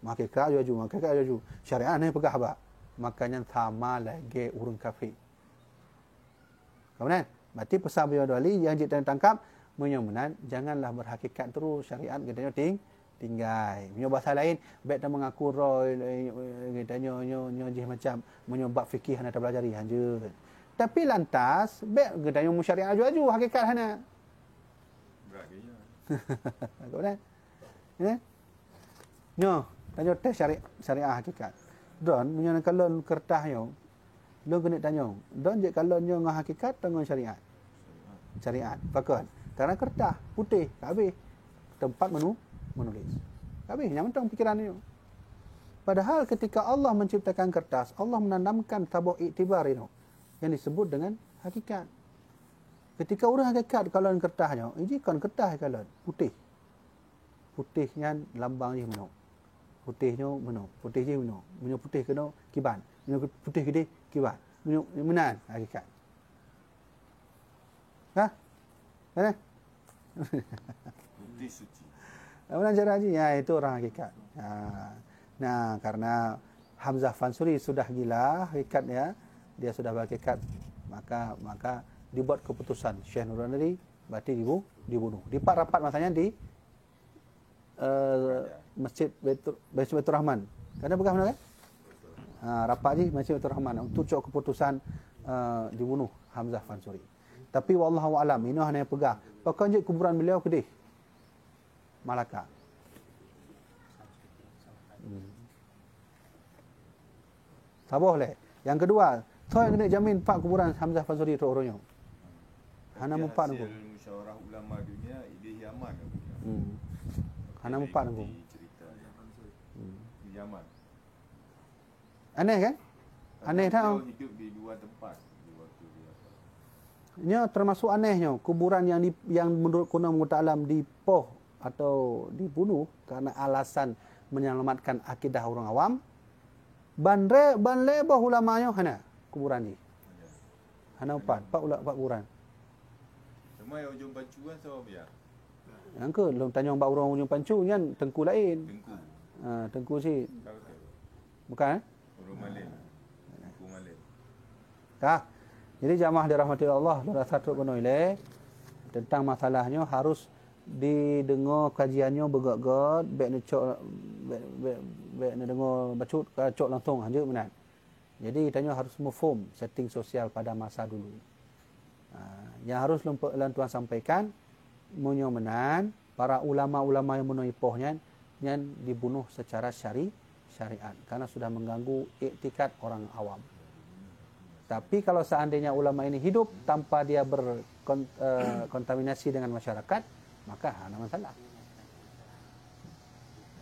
Makikataju. Syariat ni begah ba. Makanya sama lagi urung kafir. Kemudian, berarti pesan Abu Yandawali yang kita tangkap menyomenan janganlah berhakikat terus syariat katanya tinggal. Punya bahasa lain, baik tak mengaku roy, kita nyo macam menyebab fikih hana tak belajari hanja. Tapi lantas, baik kita nyo syariat aju-aju hakikat hana. Berat kayaknya. Kau dah? Ya? Nyo, tanya tes syariah hakikat. Don, punya kalau kertas nyo, lo kena tanya. Don je kalau nyo ngah hakikat dengan syariat. Syariat, fakon. Karena kertas putih, tak habis. Tempat menulis. Habis, yang penting pikiran nyo. Padahal ketika Allah menciptakan kertas, Allah menanamkan tabuk iktibar itu yang disebut dengan hakikat. Ketika orang hakikat kalau kertasnya, ini kan kertas kalau putih. Putihnya lambang je menuk. Putihnya menuk. Putih je menuk. Menuk putih kena kiban. Menuk putih gede kiban. Menuk menan hakikat. Ha? Mana? Putih suci. Mana cara haji? Ya, itu orang hakikat. Nah, karena Hamzah Fansuri sudah gila hakikatnya, dia sudah berhakikat, maka dibuat keputusan Syekh Nurul Nadri berarti dibunuh. Di Pak rapat masanya di Masjid Baitur Rahman. Karena bekas mana kan? Rapat je Masjid Baitur Rahman untuk cok keputusan dibunuh Hamzah Fansuri. Tapi wallahu alam, ini hanya pegang. Pakai je kuburan beliau kedih. Malaka. Tak boleh. Yang kedua, saya kena jamin pak kuburan Hamzah Fansuri itu orangnya. Hana mempak nunggu. Musyawarah ulama dunia di Yaman. Hana mempak nunggu. Cerita di Yaman. Aneh kan? Aneh tak? Dia hidup di dua tempat di waktu dia. Nya termasuk anehnya kuburan yang menurut kuna muta'alam dipoh atau dibunuh karena alasan menyelamatkan akidah orang awam. Ban lebah ulamanya hana kuburan ni. Hana empat kuburan. Semua yang ujung pancuan sama biar. Yang ke long tanya mbak orang ujung pancu nyan tengku lain. Tengku. Tengku si Tahu tak? bukan Orang Malay. Tengku Malay. Kah? Jadi jamaah dirahmati Allah, pada satu penoleh tentang masalahnya harus didengar kajiannya bergak-gak, baik nak cok baik nak dengar bacut cok langsung hanja benar. Jadi tanya harus mufhum setting sosial pada masa dulu. Yang harus lantuan sampaikan munyo menan para ulama-ulama yang menoipohnya yang dibunuh secara syariat karena sudah mengganggu iktikad orang awam. Tapi kalau seandainya ulama ini hidup tanpa dia berkontaminasi dengan masyarakat, maka ada masalah.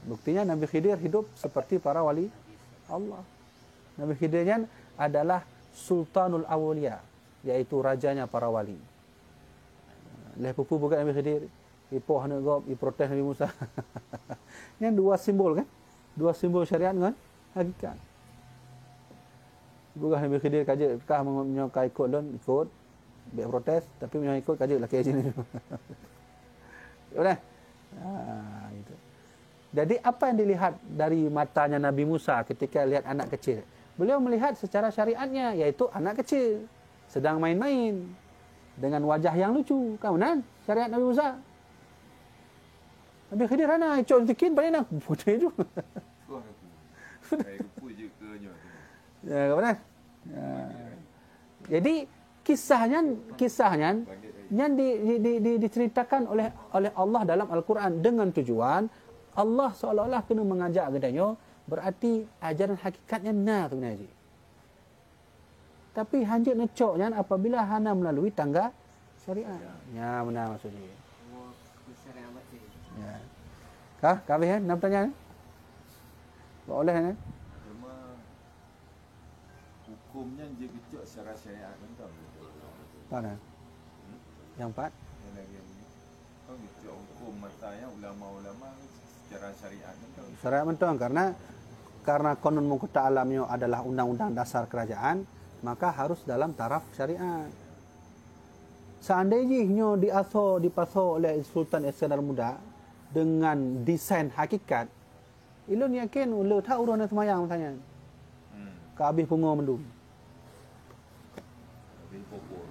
Buktinya Nabi Khidir hidup seperti para wali Allah. Nabi Khidirnya adalah Sultanul Awliya, yaitu rajanya para wali. Leh pupu bukan Nabi Khidir, ipoh nak gop, protes Nabi Musa. Yang dua simbol kan? Dua simbol syariat kan? Hakikat. Bukan Nabi Khidir kaje kah menyokai ikut lon ikut biar protes tapi menyokai ikut kaje laki aja ni. Betul? Itu. Jadi apa yang dilihat dari matanya Nabi Musa ketika lihat anak kecil? Beliau melihat secara syariatnya, yaitu anak kecil sedang main-main dengan wajah yang lucu. Kawanan syariat Nabi Musa. Nabi Khidir ana icon tikin paling nak putih tu. Kuah aku. Kayak kupu je ke nyo. Ya, kawanan. Jadi kisahnya yang diceritakan oleh Allah dalam Al-Quran dengan tujuan Allah seolah-olah kena mengajak katanya, berarti ajaran hakikatnya na tu naji. Tapi hanjit necoknya apabila hana melalui tangga syariat. Ya, benar maksudnya. Ya. Kah? Kabeh kan? Nak bertanya? Boleh kan? Cuma hukumnya je kecok secara syariat kan. Mana? Yang empat? Yang lagi ni. Kau kecok hukum matanya ulama-ulama secara syariat kan. Syariat betul karena konon muqta alamnya adalah undang-undang dasar kerajaan, maka harus dalam taraf syariat. Seandainya dipaso oleh Sultan Iskandar Muda dengan desain hakikat, ilun yakin ulu tak urun semayang tanya. Kabih pungo mendung. Habis popor.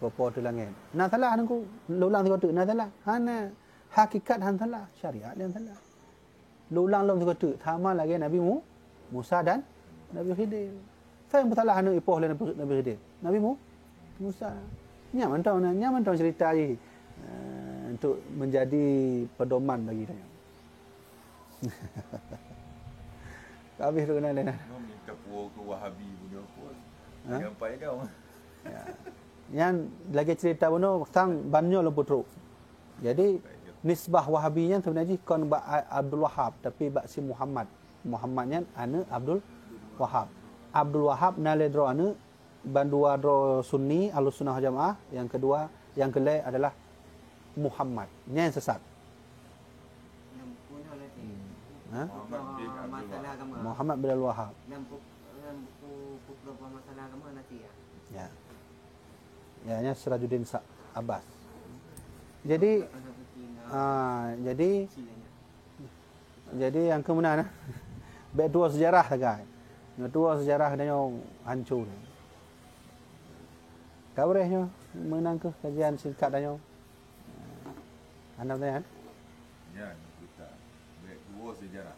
Popor tu langit. Nak salah nangku, ulang tiga tu, nak salah. Hana hakikat han salah, syariat yang salah. lu ulang lom tu kata tama lagi Nabi Musa dan Nabi Khidir. Saya pun salah anak ipoh oleh Nabi Khidir. Nabi Musa. Nyaman tahu cerita ni untuk menjadi pedoman bagi dia. Habis tu kenal dia. Kau minta puak ke Wahabi punya pun. Ha? Sampai kau. Ya. Yang lagi cerita pun sang banyo lemput teruk. Jadi nisbah Wahabinya sebenarnya kon Abdul Wahab tapi bak si Muhammad. Muhammadnya ana Abdul Wahab. Abdul Wahab naledro ana bandua dro Sunni Ahlussunnah wal Jamaah, yang kedua yang kelai adalah Muhammad. Nya yang sesat. Ha? Masalah agama. Muhammad bin Al-Wahhab. Masalah agama nanti ya. Ya. Ya, nya Sirajuddin Abbas. Jadi jadi yang kemudian baik dua sejarah guys. Dua sejarah dia hancur. Kabarnya menang ke kajian singkat dia. Anda tanya? Ya, kita. Baik dua sejarah.